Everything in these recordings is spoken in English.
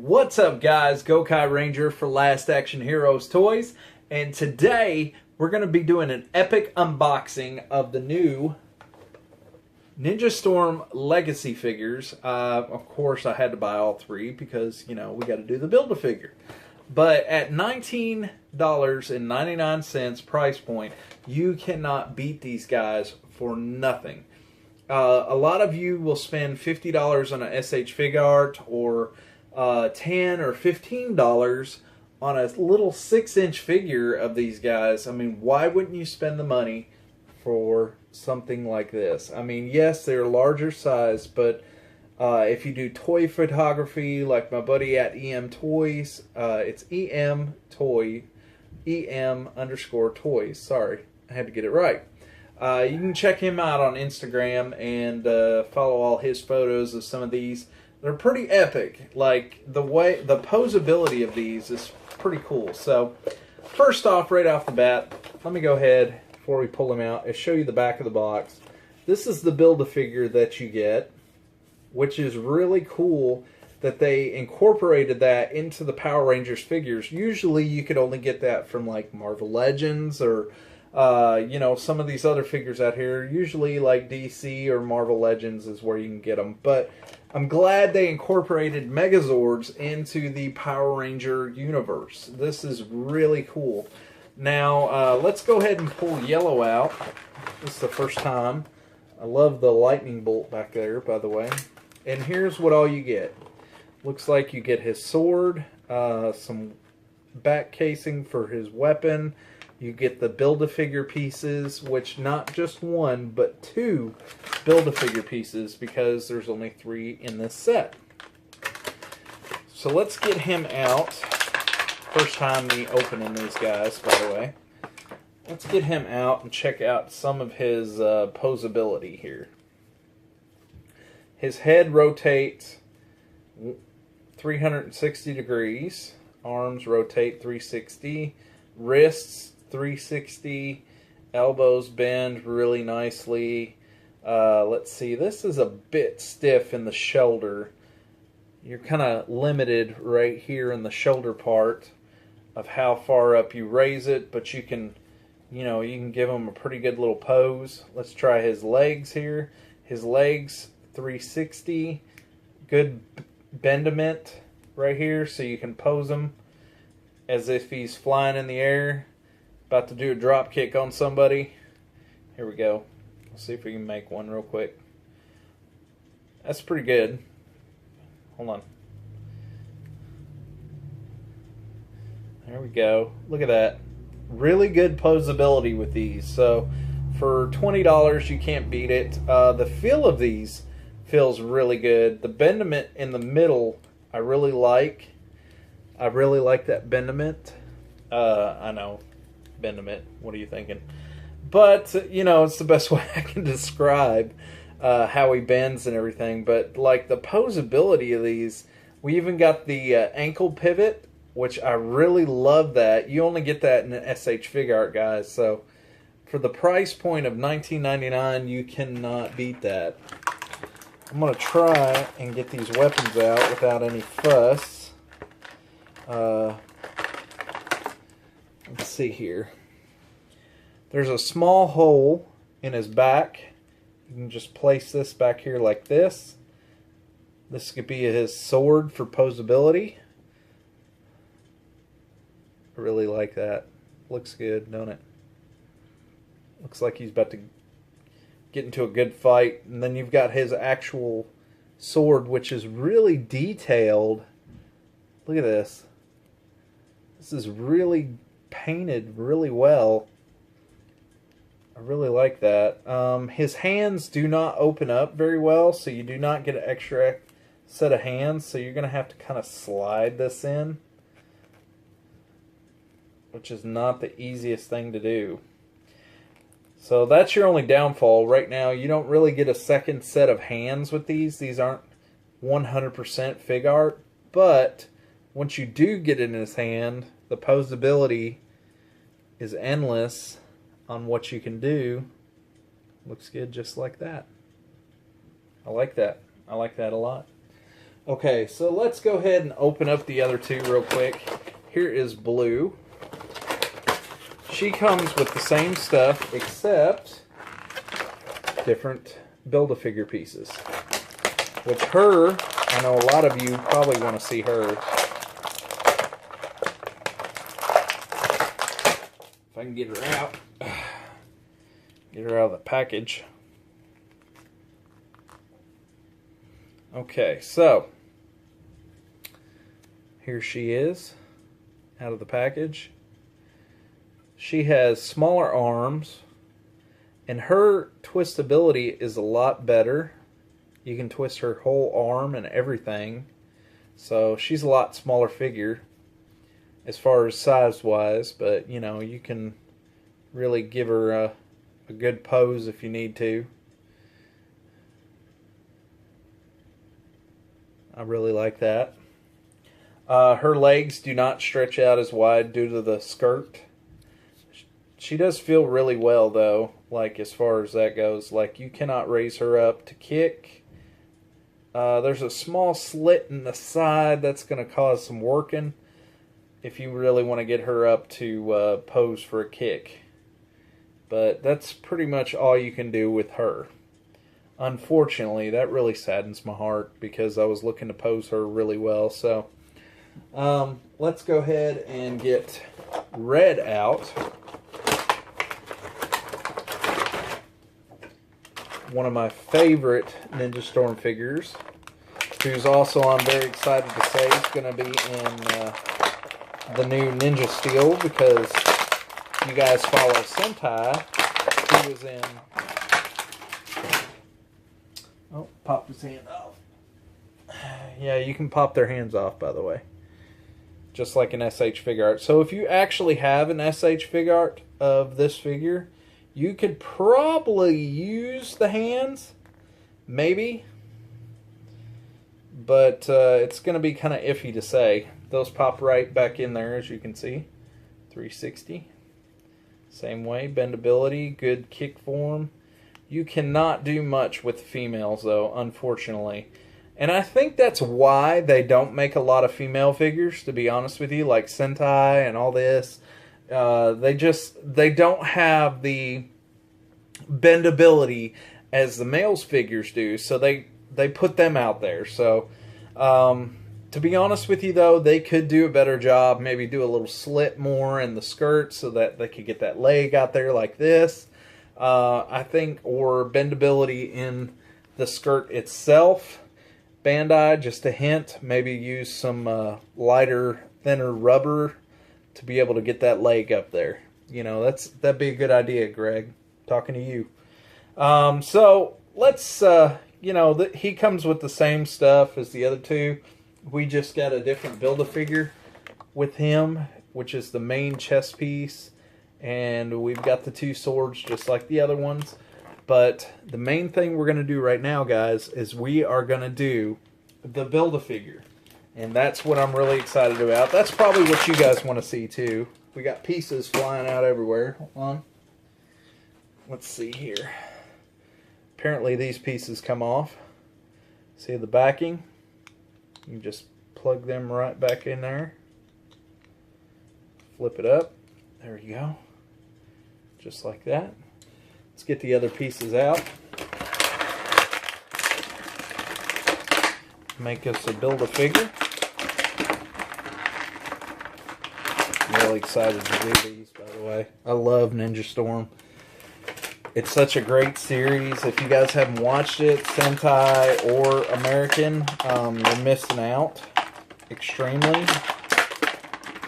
What's up, guys? Gokai Ranger for Last Action Heroes Toys, and today we're going to be doing an epic unboxing of the new Ninja Storm Legacy figures. Of course, I had to buy all three because, you know, we got to do the Build-A-Figure. But at $19.99 price point, you cannot beat these guys for nothing. A lot of you will spend $50 on a SH Figuart or $10 or $15 on a little 6-inch figure of these guys. I mean, why wouldn't you spend the money for something like this? I mean, yes, they're larger size, but if you do toy photography, like my buddy at EM Toys, it's EM underscore toys. Sorry, I had to get it right. You can check him out on Instagram and follow all his photos of some of these. They're pretty epic. Like, the posability of these is pretty cool. So, first off, right off the bat, let me go ahead, before we pull them out, and show you the back of the box. This is the Build-A-Figure that you get, which is really cool that they incorporated that into the Power Rangers figures. Usually, you could only get that from, like, Marvel Legends or you know, some of these other figures out here. Usually like DC or Marvel Legends is where you can get them. But I'm glad they incorporated Megazords into the Power Ranger universe. This is really cool. Now, let's go ahead and pull Yellow out. This is the first time. I love the lightning bolt back there, by the way. And here's what all you get. Looks like you get his sword, some back casing for his weapon. You get the Build-A-Figure pieces, which not just one, but two Build-A-Figure pieces, because there's only 3 in this set. So let's get him out. First time me opening these guys, by the way. Let's get him out and check out some of his posability here. His head rotates 360 degrees. Arms rotate 360. Wrists 360, elbows bend really nicely. Let's see, this is a bit stiff in the shoulder. You're kind of limited right here in the shoulder part of how far up you raise it, but you can, you know, you can give him a pretty good little pose. Let's try his legs here. His legs 360, good bendament right here, so you can pose him as if he's flying in the air, about to do a drop kick on somebody. Here we go. Let's see if we can make one real quick. That's pretty good. Hold on. There we go. Look at that. Really good posability with these. So for $20, you can't beat it. The feel of these feels really good. The bendament in the middle, I really like. I really like that bendament. I know, bendament. What are you thinking? But, you know, it's the best way I can describe how he bends and everything. But, like, the posability of these, we even got the ankle pivot, which I really love that. You only get that in an SH Figuart, guys. So, for the price point of $19.99, you cannot beat that. I'm going to try and get these weapons out without any fuss. Let's see here. There's a small hole in his back. You can just place this back here like this. This could be his sword for posability. I really like that. Looks good, don't it? Looks like he's about to get into a good fight. And then you've got his actual sword, which is really detailed. Look at this. This is really painted really well. I really like that. His hands do not open up very well, so you do not get an extra set of hands, so you're going to have to kind of slide this in, which is not the easiest thing to do. So that's your only downfall. Right now, you don't really get a second set of hands with these. These aren't 100% Figuart, but once you do get it in his hand, the posability is endless on what you can do. Looks good just like that. I like that. I like that a lot. Okay, so let's go ahead and open up the other two real quick. Here is Blue. She comes with the same stuff, except different Build-A-Figure pieces. Which her, I know a lot of you probably want to see her. If I can get her out. Get her out of the package. Okay, so here she is, out of the package. She has smaller arms, and her twistability is a lot better. You can twist her whole arm and everything. So she's a lot smaller figure as far as size-wise, but you know, you can really give her a good pose if you need to. I really like that. Her legs do not stretch out as wide due to the skirt. She does feel really well, though, like as far as that goes. Like, you cannot raise her up to kick. There's a small slit in the side that's going to cause some working if you really want to get her up to pose for a kick. But that's pretty much all you can do with her. Unfortunately, that really saddens my heart because I was looking to pose her really well. So, let's go ahead and get Red out. One of my favorite Ninja Storm figures, who's also, I'm very excited to say, is going to be in the new Ninja Steel, because if you guys follow Sentai, he was in... Oh, popped his hand off. Yeah, you can pop their hands off, by the way. Just like an SH Figuart. So if you actually have an SH Figuart of this figure, you could probably use the hands. Maybe. But it's going to be kind of iffy to say. Those pop right back in there, as you can see. 360. Same way. Bendability. Good kick form. You cannot do much with females, though, unfortunately. And I think that's why they don't make a lot of female figures, to be honest with you, like Sentai and all this. They don't have the bendability as the males figures do, so they put them out there. So, to be honest with you, though, they could do a better job, maybe do a little slit more in the skirt so that they could get that leg out there like this. I think, or bendability in the skirt itself. Bandai, just a hint, maybe use some lighter, thinner rubber to be able to get that leg up there. You know, that'd be a good idea, Greg. Talking to you. So let's, he comes with the same stuff as the other two. We just got a different Build-A-Figure with him, which is the main chest piece. And we've got the two swords just like the other ones. But the main thing we're going to do right now, guys, is we are going to do the Build-A-Figure. And that's what I'm really excited about. That's probably what you guys want to see, too. We got pieces flying out everywhere. Hold on. Let's see here. Apparently these pieces come off. See the backing? You can just plug them right back in there. Flip it up. There you go. Just like that. Let's get the other pieces out. Make us a Build-A-Figure. I'm really excited to do these, by the way. I love Ninja Storm. It's such a great series. If you guys haven't watched it, Sentai or American, you're missing out extremely.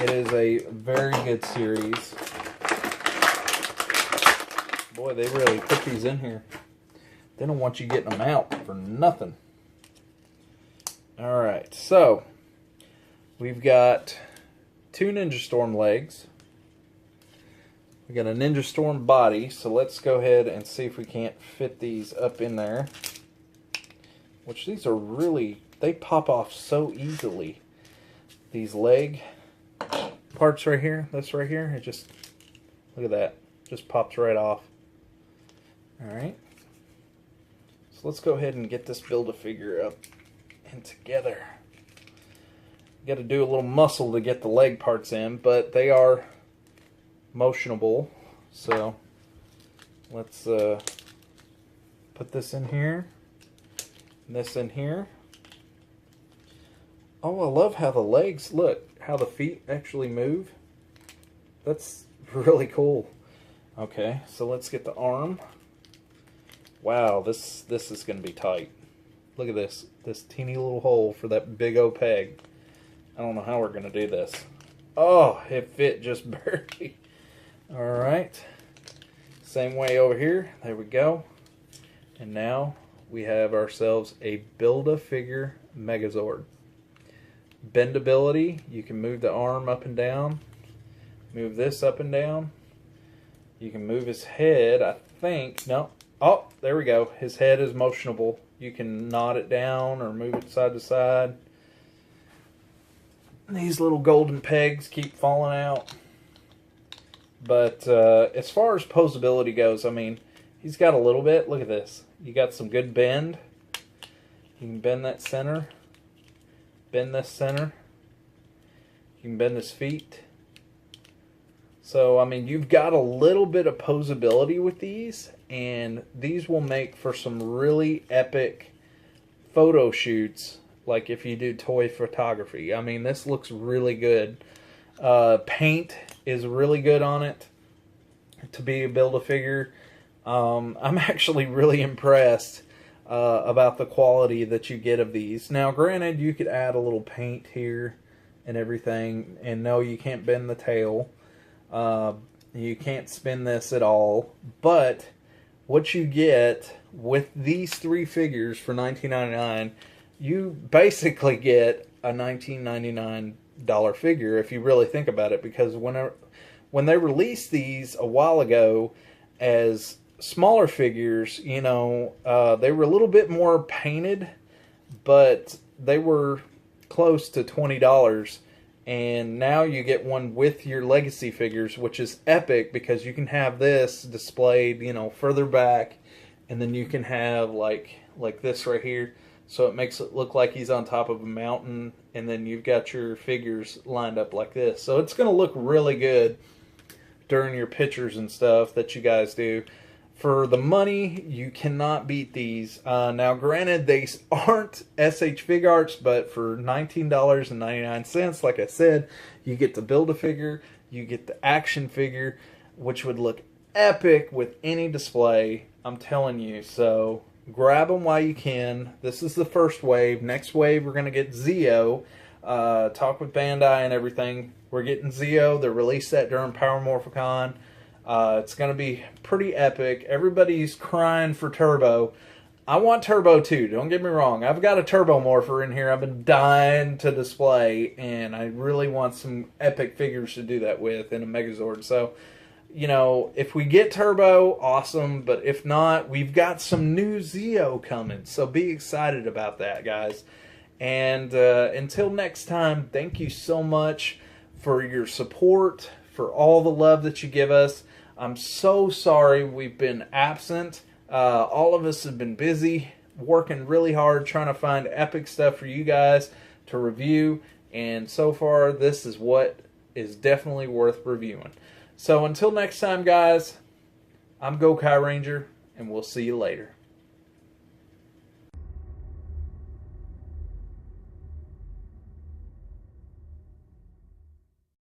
It is a very good series. Boy, they really put these in here. They don't want you getting them out for nothing. Alright, so we've got two Ninja Storm legs. We got a Ninja Storm body, so let's go ahead and see if we can't fit these up in there. Which these are really, they pop off so easily. These leg parts right here, this right here, it just, look at that, just pops right off. Alright, so let's go ahead and get this Build-A-Figure up. and together. Got to do a little muscle to get the leg parts in, but they are motionable. So let's put this in here, and this in here. Oh, I love how the legs, look, how the feet actually move. That's really cool. Okay, so let's get the arm. Wow, this is going to be tight. Look at this teeny little hole for that big old peg. I don't know how we're going to do this. Oh, it fit just barely. All right, same way over here. There we go. And now we have ourselves a Build-A-Figure Megazord. Bendability, you can move the arm up and down. Move this up and down. You can move his head, I think. No. Oh, there we go. His head is motionable. You can nod it down or move it side to side. These little golden pegs keep falling out. But as far as posability goes, I mean, he's got a little bit. Look at this. You got some good bend. You can bend that center. Bend this center. You can bend his feet. So, I mean, you've got a little bit of posability with these, and these will make for some really epic photo shoots, like if you do toy photography. I mean, this looks really good. Paint is really good on it to be a Build-A-Figure. I'm actually really impressed about the quality that you get of these. Now, granted, you could add a little paint here and everything, and no, you can't bend the tail. You can't spin this at all, but what you get with these three figures for $19.99, you basically get a $19.99 figure if you really think about it, because when they released these a while ago as smaller figures, you know, they were a little bit more painted, but they were close to $20. And now you get one with your Legacy figures, which is epic because you can have this displayed, you know, further back, and then you can have like this right here, so it makes it look like he's on top of a mountain, and then you've got your figures lined up like this. So it's going to look really good during your pictures and stuff that you guys do. For the money, you cannot beat these. Now, granted, these aren't SH Figuarts, but for $19.99, like I said, you get the Build-A-Figure, you get the action figure, which would look epic with any display. I'm telling you. So, grab them while you can. This is the first wave. Next wave, we're going to get Zeo. Talk with Bandai and everything. We're getting Zeo. They released that during Power Morphicon. It's going to be pretty epic. Everybody's crying for Turbo. I want Turbo too, don't get me wrong. I've got a Turbo Morpher in here I've been dying to display, and I really want some epic figures to do that with in a Megazord. So, you know, if we get Turbo, awesome, but if not, we've got some new Zeo coming, so be excited about that, guys. And until next time, thank you so much for your support, for all the love that you give us. I'm so sorry we've been absent. All of us have been busy, working really hard, trying to find epic stuff for you guys to review. And so far, this is what is definitely worth reviewing. So until next time, guys, I'm Go Kai Ranger, and we'll see you later.